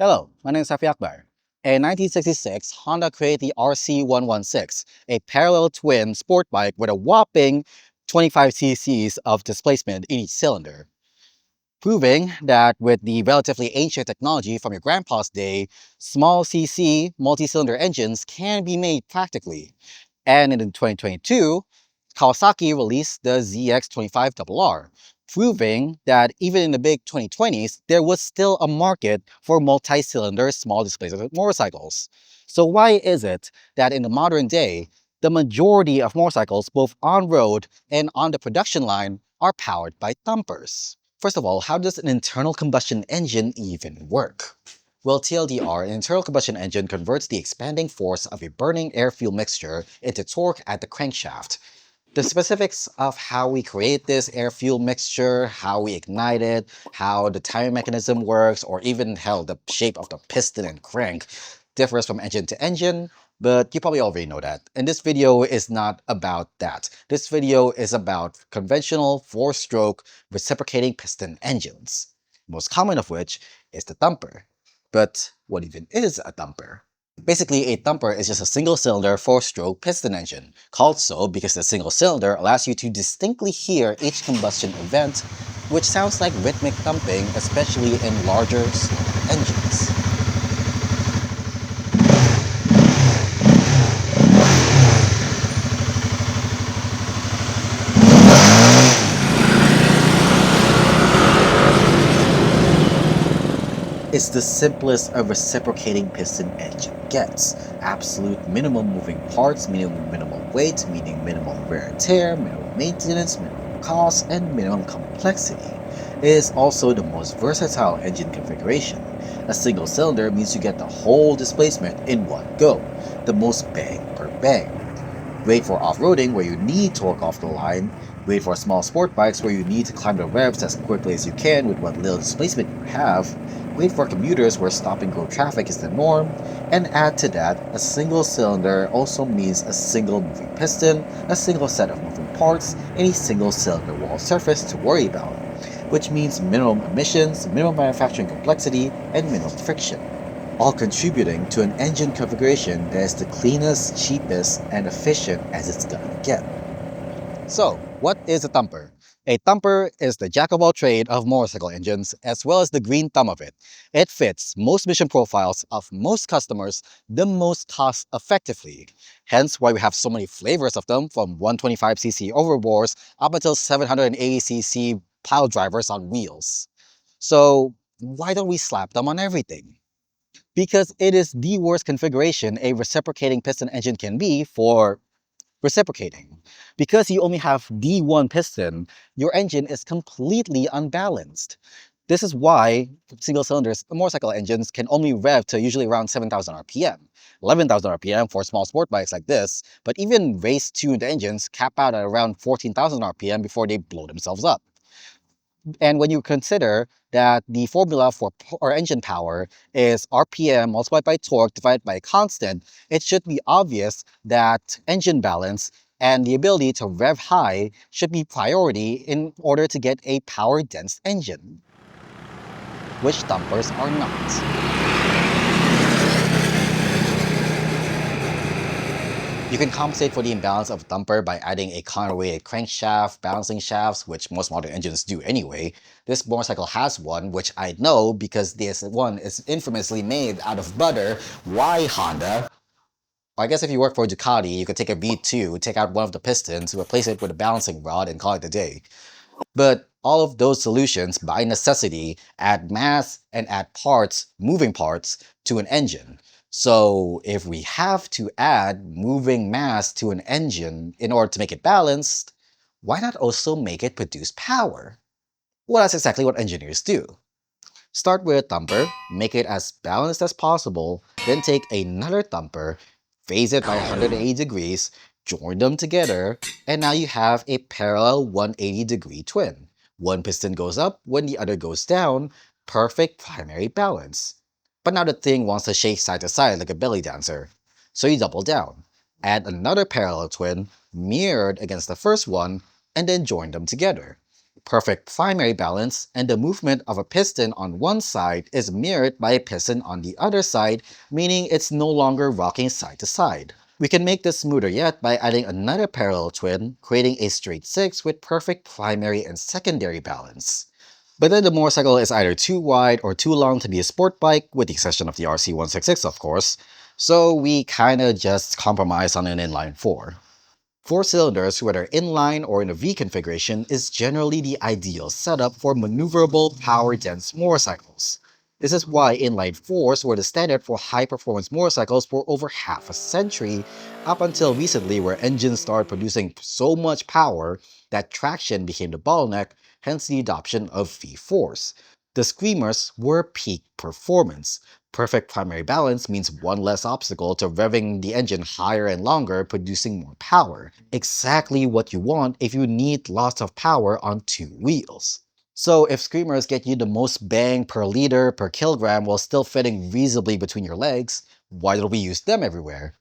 Hello, my name is Safi Akbar. In 1966, Honda created the RC116, a parallel twin sport bike with a whopping 25 cc's of displacement in each cylinder, proving that with the relatively ancient technology from your grandpa's day, small cc multi-cylinder engines can be made practically. And in 2022, Kawasaki released the ZX-25R, proving that even in the big 2020s, there was still a market for multi-cylinder small displacement motorcycles. So why is it that in the modern day, the majority of motorcycles, both on-road and on the production line, are powered by thumpers? First of all, how does an internal combustion engine even work? Well, TLDR, an internal combustion engine converts the expanding force of a burning air-fuel mixture into torque at the crankshaft. The specifics of how we create this air-fuel mixture, how we ignite it, how the timing mechanism works, or even how the shape of the piston and crank differs from engine to engine, but you probably already know that. And this video is not about that. This video is about conventional four-stroke reciprocating piston engines, most common of which is the thumper. But what even is a thumper? Basically, a thumper is just a single-cylinder four-stroke piston engine, called so because the single cylinder allows you to distinctly hear each combustion event, which sounds like rhythmic thumping, especially in larger, slower engines. It's the simplest a reciprocating piston engine gets. Absolute minimum moving parts, meaning minimum weight, meaning minimum wear and tear, minimum maintenance, minimum cost, and minimum complexity. It is also the most versatile engine configuration. A single cylinder means you get the whole displacement in one go, the most bang per bang. Great for off-roading where you need torque off the line, great for small sport bikes where you need to climb the revs as quickly as you can with what little displacement you have, great for commuters where stop-and-go traffic is the norm, and add to that, a single cylinder also means a single moving piston, a single set of moving parts, and a single cylinder wall surface to worry about, which means minimum emissions, minimum manufacturing complexity, and minimum friction, all contributing to an engine configuration that is the cleanest, cheapest, and efficient as it's gonna get. So, what is a thumper? A thumper is the jack-of-all-trade of motorcycle engines, as well as the green thumb of it. It fits most mission profiles of most customers the most cost-effectively. Hence why we have so many flavors of them, from 125cc overbores up until 780cc pile drivers on wheels. So, why don't we slap them on everything? Because it is the worst configuration a reciprocating piston engine can be for reciprocating. Because you only have the one piston, your engine is completely unbalanced. This is why single cylinders motorcycle engines can only rev to usually around 7,000 RPM, 11,000 RPM for small sport bikes like this, but even race-tuned engines cap out at around 14,000 RPM before they blow themselves up. And when you consider that the formula for engine power is RPM multiplied by torque divided by a constant, it should be obvious that engine balance and the ability to rev high should be priority in order to get a power-dense engine, which thumpers are not. You can compensate for the imbalance of a thumper by adding a counterweighted crankshaft, balancing shafts, which most modern engines do anyway. This motorcycle has one, which I know because this one is infamously made out of butter. Why, Honda? I guess if you work for Ducati, you could take a V2, take out one of the pistons, replace it with a balancing rod, and call it a day. But all of those solutions, by necessity, add mass and add parts, moving parts, to an engine. So if we have to add moving mass to an engine in order to make it balanced, why not also make it produce power? Well, that's exactly what engineers do. Start with a thumper, make it as balanced as possible, then take another thumper, phase it by 180 degrees, join them together, and now you have a parallel 180-degree twin. One piston goes up when the other goes down, perfect primary balance. But now the thing wants to shake side to side like a belly dancer. So you double down, add another parallel twin, mirrored against the first one, and then join them together. perfect primary balance, and the movement of a piston on one side is mirrored by a piston on the other side, meaning it's no longer rocking side to side. We can make this smoother yet by adding another parallel twin, creating a straight 6 with perfect primary and secondary balance. But then the motorcycle is either too wide or too long to be a sport bike, with the exception of the RC166 of course, so we kinda just compromise on an inline 4. Four cylinders, whether inline or in a V configuration, is generally the ideal setup for maneuverable, power-dense motorcycles. This is why inline fours were the standard for high-performance motorcycles for over half a century, up until recently where engines started producing so much power that traction became the bottleneck, hence the adoption of V4s. The Screamers were peak performance. Perfect primary balance means one less obstacle to revving the engine higher and longer, producing more power. Exactly what you want if you need lots of power on two wheels. So if Screamers get you the most bang per liter per kilogram while still fitting reasonably between your legs, why don't we use them everywhere?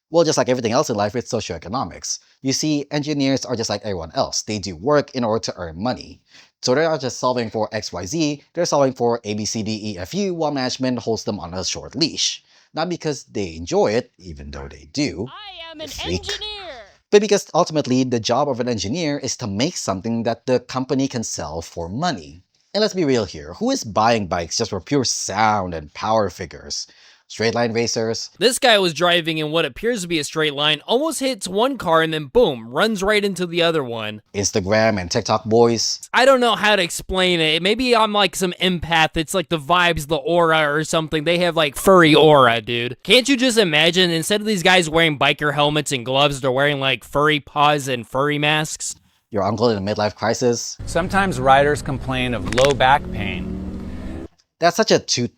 Well, just like everything else in life, it's socioeconomics. You see, engineers are just like everyone else. They do work in order to earn money. So they're not just solving for XYZ, they're solving for ABCDEFU while management holds them on a short leash. Not because they enjoy it, even though they do. I am an Freak. engineer! But because ultimately, the job of an engineer is to make something that the company can sell for money. And let's be real here, who is buying bikes just for pure sound and power figures? Straight line racers? This guy was driving in what appears to be a straight line, almost hits one car and then boom, runs right into the other one. Instagram and TikTok boys? I don't know how to explain it. Maybe I'm like some empath. It's like the vibes, the aura or something. They have like furry aura, dude. Can't you just imagine, instead of these guys wearing biker helmets and gloves, they're wearing like furry paws and furry masks? Your uncle in a midlife crisis? Sometimes riders complain of low back pain. That's such a 2000s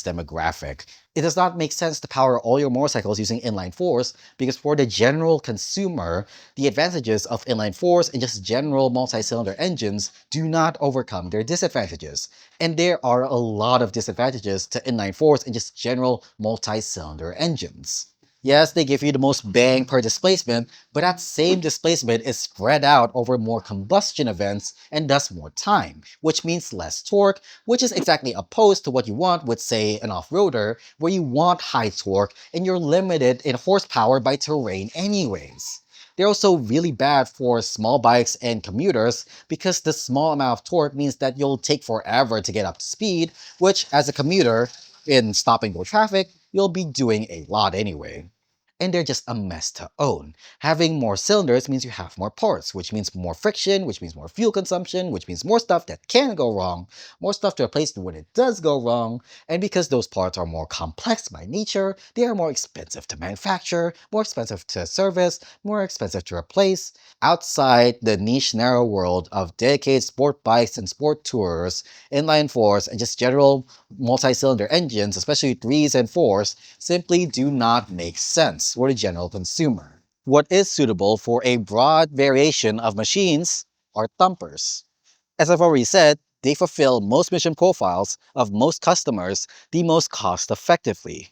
demographic. It does not make sense to power all your motorcycles using inline fours because for the general consumer, the advantages of inline fours and just general multi-cylinder engines do not overcome their disadvantages. And there are a lot of disadvantages to inline fours and just general multi-cylinder engines. Yes, they give you the most bang per displacement, but that same displacement is spread out over more combustion events and thus more time, which means less torque, which is exactly opposed to what you want with, say, an off-roader, where you want high torque and you're limited in horsepower by terrain anyways. They're also really bad for small bikes and commuters because the small amount of torque means that you'll take forever to get up to speed, which as a commuter, in stop-and-go traffic, you'll be doing a lot anyway. And they're just a mess to own. Having more cylinders means you have more parts, which means more friction, which means more fuel consumption, which means more stuff that can go wrong, more stuff to replace when it does go wrong, and because those parts are more complex by nature, they are more expensive to manufacture, more expensive to service, more expensive to replace. Outside the niche narrow world of dedicated sport bikes and sport tourers, inline fours, and just general multi-cylinder engines, especially 3s and 4s, simply do not make sense for the general consumer. What is suitable for a broad variation of machines are thumpers. As I've already said, they fulfill most mission profiles of most customers the most cost effectively.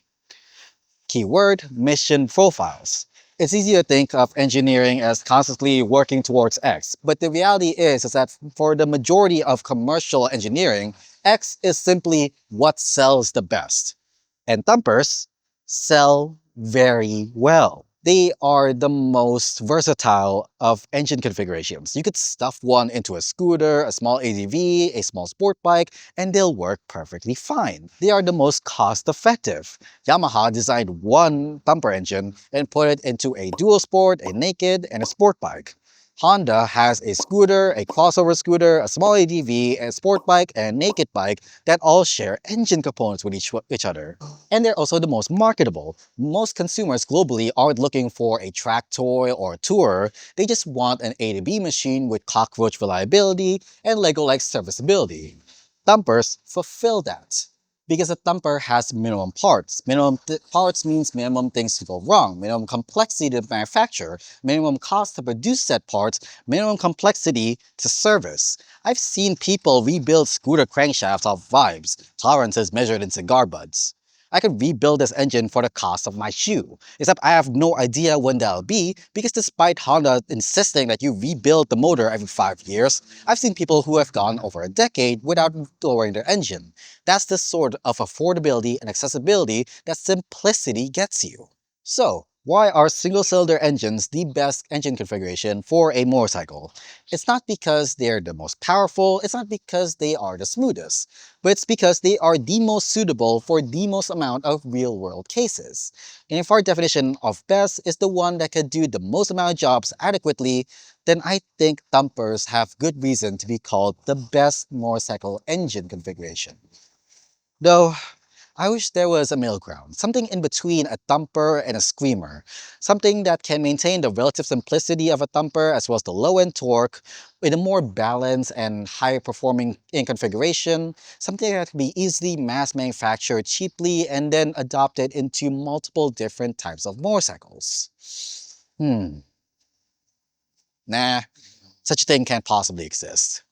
Keyword, mission profiles. It's easy to think of engineering as constantly working towards X, but the reality is that for the majority of commercial engineering, X is simply what sells the best. And thumpers sell very well. They are the most versatile of engine configurations. You could stuff one into a scooter, a small ADV, a small sport bike, and they'll work perfectly fine. They are the most cost-effective. Yamaha designed one thumper engine and put it into a dual sport, a naked, and a sport bike. Honda has a scooter, a crossover scooter, a small ADV, a sport bike, and a naked bike that all share engine components with each other. And they're also the most marketable. Most consumers globally aren't looking for a track toy or a tourer, they just want an A to B machine with cockroach reliability and Lego-like serviceability. Thumpers fulfill that. Because a thumper has minimum parts. Minimum parts means minimum things to go wrong, minimum complexity to manufacture, minimum cost to produce said parts, minimum complexity to service. I've seen people rebuild scooter crankshafts off vibes, tolerances measured in cigar butts. I could rebuild this engine for the cost of my shoe. Except I have no idea when that'll be, because despite Honda insisting that you rebuild the motor every 5 years, I've seen people who have gone over a decade without lowering their engine. That's the sort of affordability and accessibility that simplicity gets you. So, why are single-cylinder engines the best engine configuration for a motorcycle? It's not because they're the most powerful, it's not because they are the smoothest, but it's because they are the most suitable for the most amount of real-world cases. And if our definition of best is the one that can do the most amount of jobs adequately, then I think Thumpers have good reason to be called the best motorcycle engine configuration. Though, I wish there was a middle ground, something in between a thumper and a screamer, something that can maintain the relative simplicity of a thumper as well as the low-end torque with a more balanced and higher-performing in configuration, something that can be easily mass-manufactured cheaply and then adopted into multiple different types of motorcycles. Nah, such a thing can't possibly exist.